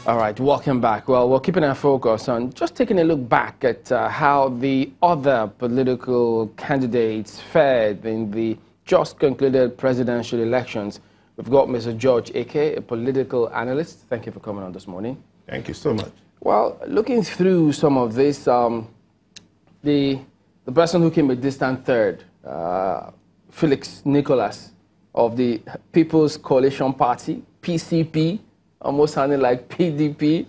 All right, welcome back. Well, we're keeping our focus on just taking a look back at how the other political candidates fared in the just concluded presidential elections. We've got Mr. George Eke, a political analyst. Thank you for coming on this morning. Thank you so much. Well, looking through some of this, the person who came a distant third, Felix Nicholas of the People's Coalition Party, PCP, almost sounding like PDP,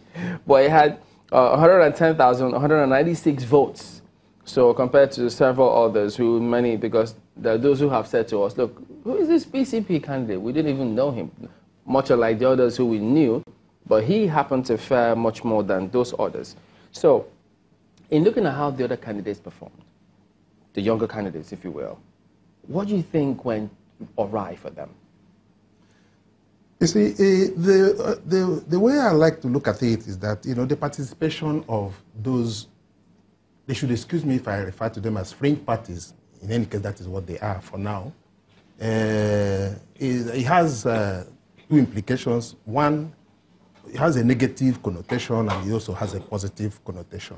but he had 110,196 votes. So compared to several others who because there are those who have said to us, look, who is this PCP candidate? We didn't even know him, much like the others who we knew, but he happened to fare much more than those others. So in looking at how the other candidates performed, the younger candidates, if you will, what do you think went awry for them? You see, the way I like to look at it is that, the participation of those, they should excuse me if I refer to them as fringe parties. In any case, that is what they are for now. It has two implications. One, it has a negative connotation, and it also has a positive connotation.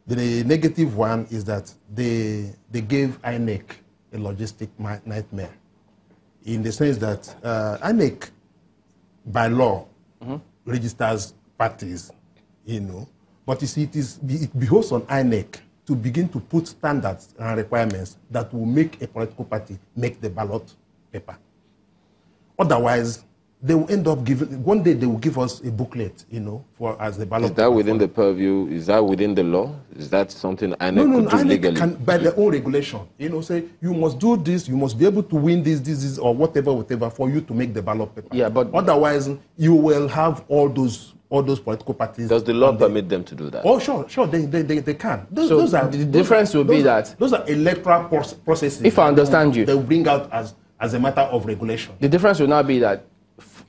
The negative one is that they gave INEC a logistic nightmare, in the sense that INEC, by law, registers parties, but you see, it behoves on INEC to begin to put standards and requirements that will make a political party make the ballot paper. Otherwise, they will end up giving, one day they will give us a booklet, as the ballot. Is that within the purview? Is that within the law? Is that something INEC could do INEC legally? Can, by their own regulation, say you must do this, you must be able to win this, or whatever, for you to make the ballot paper. Yeah, but otherwise, you will have all those political parties. Does the law permit them to do that? Oh, sure, they can. Those are the difference will be that those are electoral processes. If I understand you, they will bring out as a matter of regulation. The difference will not be that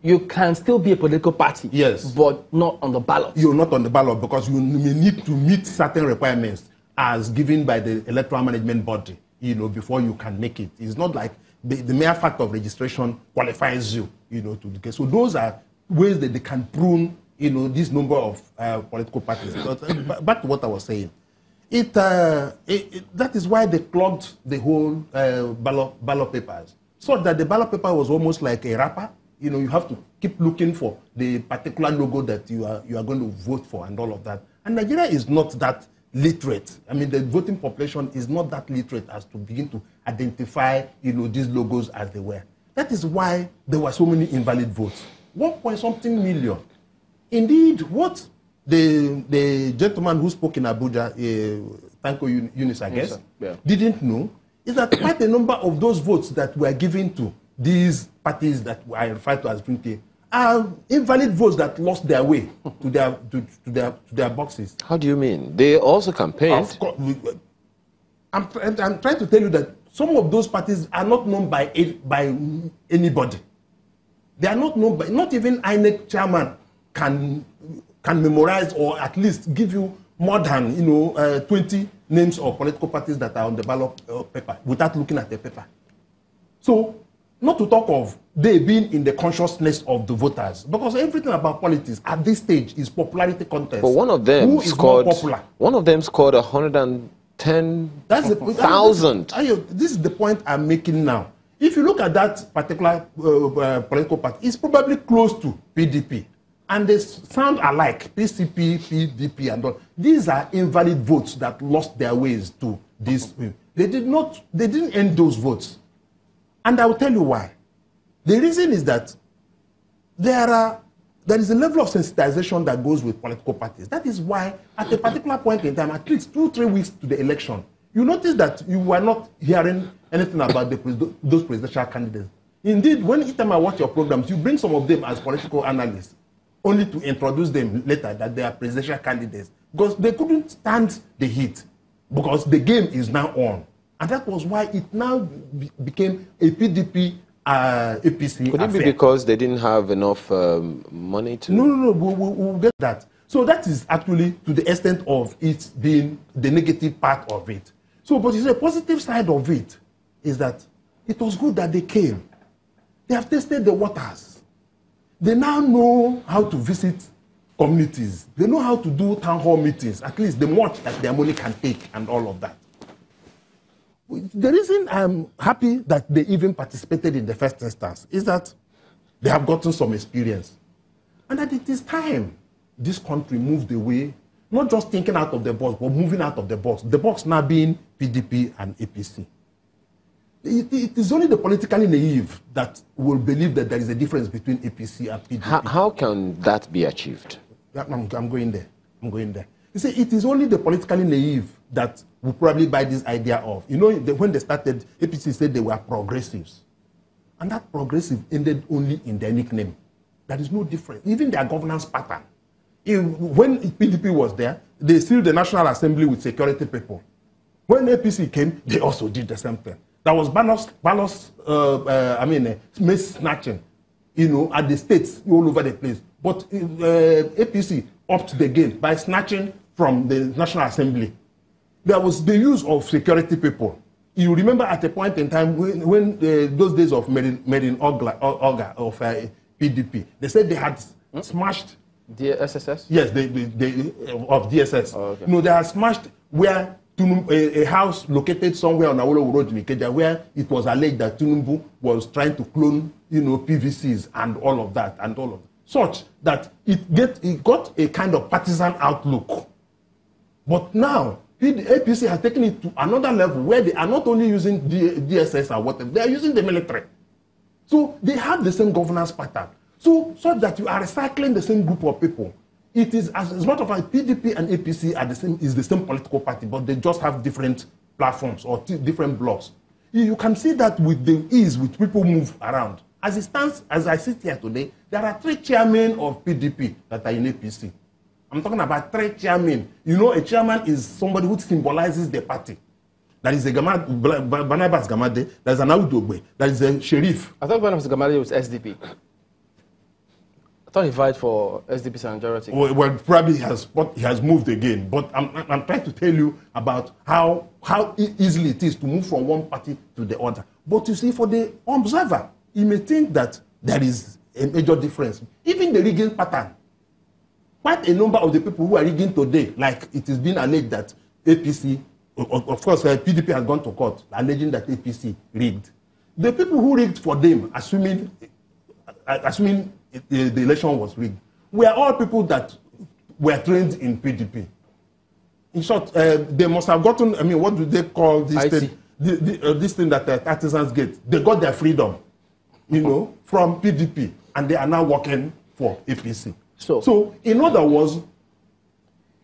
you can still be a political party, yes, but not on the ballot. You're not on the ballot because you may need to meet certain requirements as given by the electoral management body, before you can make it. It's not like the mere fact of registration qualifies you, to the case. So those are ways that they can prune, this number of political parties. But back to what I was saying, that is why they clogged the whole ballot papers, so that the ballot paper was almost like a wrapper. You have to keep looking for the particular logo that you are going to vote for and all of that. And Nigeria is not that literate. I mean, the voting population is not that literate as to begin to identify, these logos as they were. That is why there were so many invalid votes. 1.something million. Indeed, what the gentleman who spoke in Abuja, Tanko Yunus, I guess, didn't know is that quite a number of those votes that were given to these parties that I refer to as Fringe are invalid votes that lost their way to their boxes. How do you mean? They also campaigned. Of course, I'm trying to tell you that some of those parties are not known by anybody. They are not known by, not even INEC chairman can memorize or at least give you more than 20 names of political parties that are on the ballot paper without looking at the paper. So, not to talk of they being in the consciousness of the voters, because everything about politics at this stage is popularity contest. But one of them scored 110,000. This is the point I'm making now. If you look at that particular political party, it's probably close to PDP, and they sound alike: PCP, PDP, and all. These are invalid votes that lost their ways to this. They didn't end those votes. And I will tell you why. The reason is that there is a level of sensitization that goes with political parties. That is why, at a particular point in time, at least 2-3 weeks to the election, you notice that you were not hearing anything about those presidential candidates. Indeed, each time I watch your programs, you bring some of them as political analysts, only to introduce them later that they are presidential candidates, because they couldn't stand the heat, because the game is now on. And that was why it now became a PDP APC Could it be because they didn't have enough money to... No, we'll get that. So that is actually to the extent of it being the negative part of it. So, but the positive side of it is that it was good that they came. They have tested the waters. They now know how to visit communities. They know how to do town hall meetings, at least the much that their money can take and all of that. The reason I'm happy that they even participated in the first instance is that they have gotten some experience. And that it is time this country moved away, not just thinking out of the box, but moving out of the box. The box now being PDP and APC. It is only the politically naive that will believe that there is a difference between APC and PDP. How can that be achieved? I'm going there. You see, it is only the politically naive that will probably buy this idea of. You know, when they started, APC said they were progressives. And that progressive ended only in their nickname. There is no difference. Even their governance pattern. When PDP was there, they sealed the National Assembly with security people. When APC came, they also did the same thing. There was mace snatching, you know, at the states all over the place. But APC upped the game by snatching from the National Assembly. There was the use of security people. You remember at a point in time when those days of Merin Olga of PDP, they said they had smashed DSS? Yes, of DSS. Oh, okay. No, they had smashed where a house located somewhere on Awolowo Road in Ikeja, where it was alleged that Tinubu was trying to clone, you know, PVCs and all of that, such that it got a kind of partisan outlook. But now, the APC has taken it to another level where they are not only using DSS or whatever, they are using the military. So they have the same governance pattern. So that you are recycling the same group of people. It is, as a matter of fact, PDP and APC are the same political party, but they just have different platforms or different blocks. You can see that with the ease with people move around. As it stands, as I sit here today, there are 3 chairmen of PDP that are in APC. I'm talking about 3 chairmen. You know, a chairman is somebody who symbolizes the party. There is a Barnabas Gamade, there is an Audogbe, there is a Sheriff. I thought Barnabas Gamade was SDP. I thought he fight for SDP's majority. Well, probably he has moved again. But I'm trying to tell you about how easily it is to move from one party to the other. But you see, for the observer, he may think that there is a major difference. Even the rigging pattern. Quite a number of the people who are rigging today, like it is being alleged that APC, of course, PDP has gone to court, alleging that APC rigged. The people who rigged for them, assuming the election was rigged, were all people that were trained in PDP. In short, they must have gotten, I mean, what do they call this thing? This thing that artisans get? They got their freedom, you know, from PDP, and they are now working for APC. So in other words,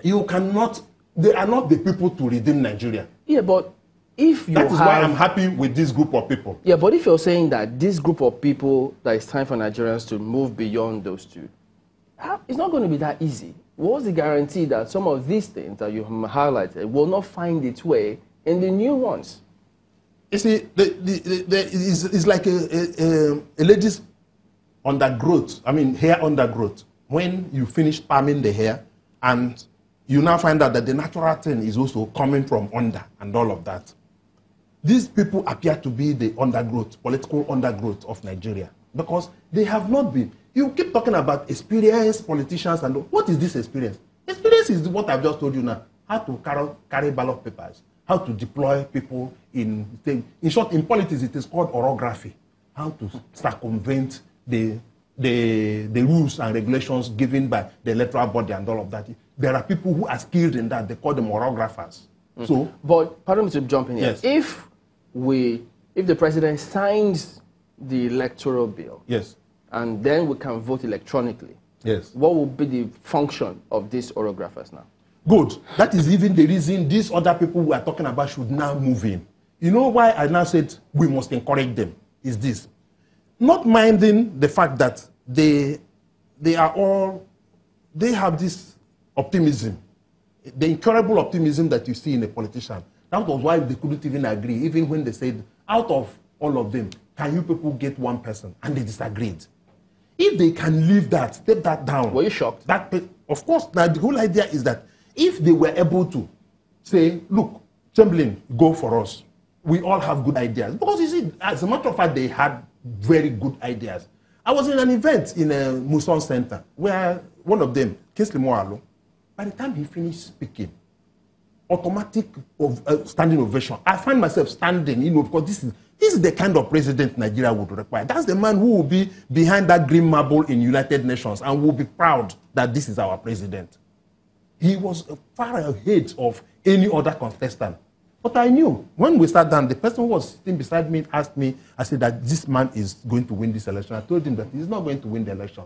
you cannot, they are not the people to redeem Nigeria. Yeah, but if you that is why I'm happy with this group of people. Yeah, but if you're saying that this group of people, that it's time for Nigerians to move beyond those two, it's not going to be that easy. What's the guarantee that some of these things that you highlighted will not find its way in the new ones? You see, it's like a lady's undergrowth, I mean hair undergrowth. When you finish palming the hair and you now find out that the natural thing is also coming from under and all of that. These people appear to be the undergrowth, political undergrowth of Nigeria, because they have not been. You keep talking about experienced politicians and what is this experience? Experience is what I've just told you now. How to carry ballot papers, how to deploy people in short, in politics it is called orography. How to circumvent the rules and regulations given by the electoral body and all of that. There are people who are skilled in that. They call them orographers. So, but pardon me to jump in here. Yes. If the president signs the electoral bill, yes, and then we can vote electronically, yes, what will be the function of these orographers now? Good. That is even the reason these other people we are talking about should now move in. You know why I now said we must encourage them? Is this. Not minding the fact that they have this optimism, the incurable optimism that you see in a politician. That was why they couldn't even agree, even when they said, out of all of them, can you people get one person? And they disagreed. If they can leave that, step that down. Were you shocked? Of course, now the whole idea is that if they were able to say, look, Chamberlain, go for us. We all have good ideas. Because you see, as a matter of fact, they had very good ideas. I was in an event in a Muson Center where one of them, Kingsley Moalo, by the time he finished speaking, automatic standing ovation. I find myself standing, because this is the kind of president Nigeria would require. That's the man who will be behind that green marble in United Nations and will be proud that this is our president. He was far ahead of any other contestant. But I knew, when we sat down, the person who was sitting beside me asked me, I said that this man is going to win this election. I told him that he's not going to win the election.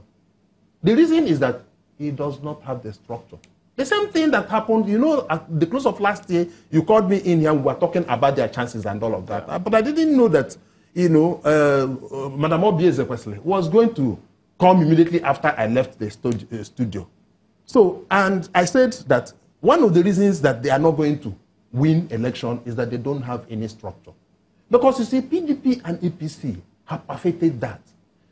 The reason is that he does not have the structure. The same thing that happened, at the close of last year, you called me in here and we were talking about their chances and all of that. Yeah. But I didn't know that, Madam Obieze was going to come immediately after I left the studio. So, and I said that one of the reasons that they are not going to win election is that they don't have any structure. Because you see, PDP and APC have perfected that.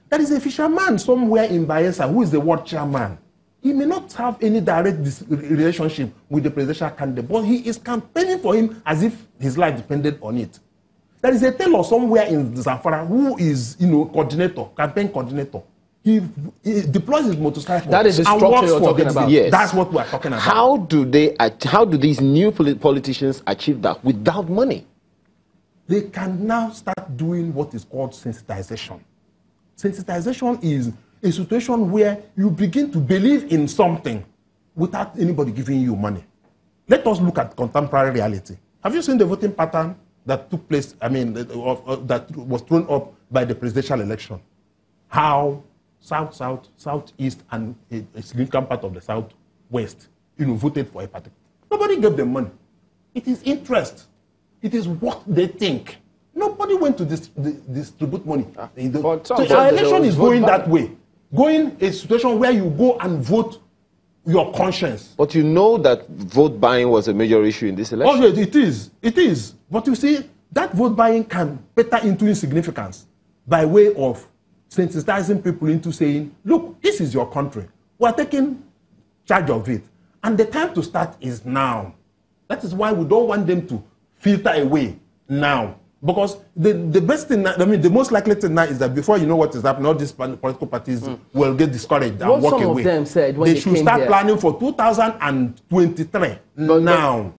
There is a fisherman somewhere in Bayelsa who is the world chairman. He may not have any direct relationship with the presidential candidate, but he is campaigning for him as if his life depended on it. There is a tailor somewhere in Zamfara who is, coordinator, campaign coordinator. He deploys his motorcycle. That is the structure you're talking about. Yes. That's what we're talking about. How do these new politicians achieve that without money? They can now start doing what is called sensitization. Sensitization is a situation where you begin to believe in something without anybody giving you money. Let us look at contemporary reality. Have you seen the voting pattern that took place, that was thrown up by the presidential election? How South, Southeast, and a significant part of the Southwest, voted for a party. Nobody gave them money. It is interest. It is what they think. Nobody went to distribute money. So our election is going that way. Going a situation where you go and vote your conscience. But you know that vote buying was a major issue in this election. Oh, yes, it is. It is. But you see, that vote buying can peter into insignificance by way of sensitizing people into saying, look, this is your country. We're taking charge of it. And the time to start is now. That is why we don't want them to filter away now. Because the best thing, the most likely thing now is that before you know what is happening, all these political parties will get discouraged and walk away. Some of them said when they should start planning for 2023 now.